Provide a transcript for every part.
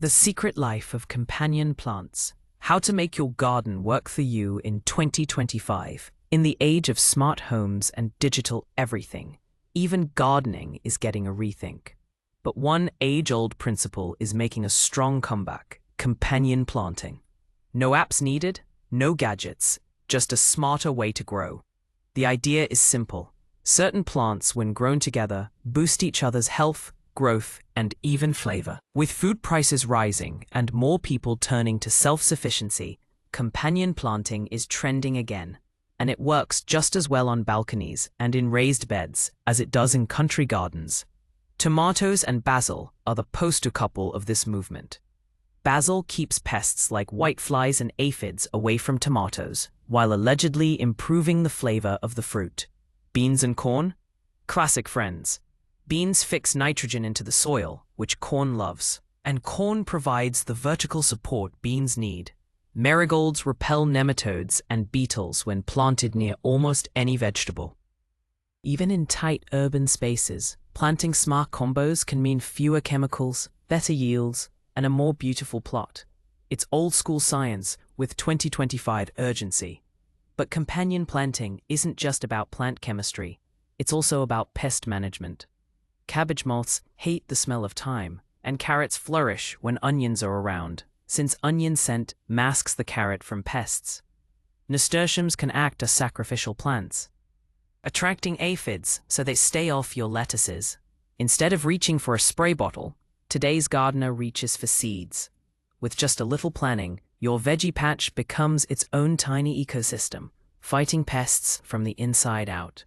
The Secret Life of Companion Plants. How to make your garden work for you in 2025. In the age of smart homes and digital everything, even gardening is getting a rethink. But one age-old principle is making a strong comeback: companion planting. No apps needed, no gadgets, just a smarter way to grow. The idea is simple. Certain plants, when grown together, boost each other's health, growth, and even flavor. With food prices rising and more people turning to self-sufficiency, companion planting is trending again. And it works just as well on balconies and in raised beds as it does in country gardens. Tomatoes and basil are the poster couple of this movement. Basil keeps pests like whiteflies and aphids away from tomatoes, while allegedly improving the flavor of the fruit. Beans and corn? Classic friends. Beans fix nitrogen into the soil, which corn loves, and corn provides the vertical support beans need. Marigolds repel nematodes and beetles when planted near almost any vegetable. Even in tight urban spaces, planting smart combos can mean fewer chemicals, better yields, and a more beautiful plot. It's old-school science with 2025 urgency. But companion planting isn't just about plant chemistry, it's also about pest management. Cabbage moths hate the smell of thyme, and carrots flourish when onions are around, since onion scent masks the carrot from pests. Nasturtiums can act as sacrificial plants, attracting aphids so they stay off your lettuces. Instead of reaching for a spray bottle, today's gardener reaches for seeds. With just a little planning, your veggie patch becomes its own tiny ecosystem, fighting pests from the inside out.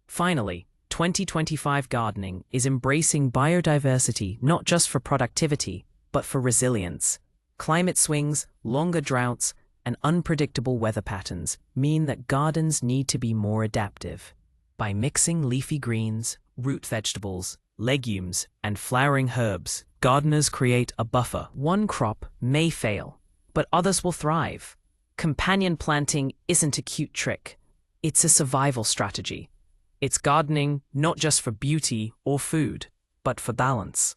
Finally, 2025 gardening is embracing biodiversity not just for productivity, but for resilience. Climate swings, longer droughts, and unpredictable weather patterns mean that gardens need to be more adaptive. By mixing leafy greens, root vegetables, legumes, and flowering herbs, gardeners create a buffer. One crop may fail, but others will thrive. Companion planting isn't a cute trick. It's a survival strategy. It's gardening not just for beauty or food, but for balance.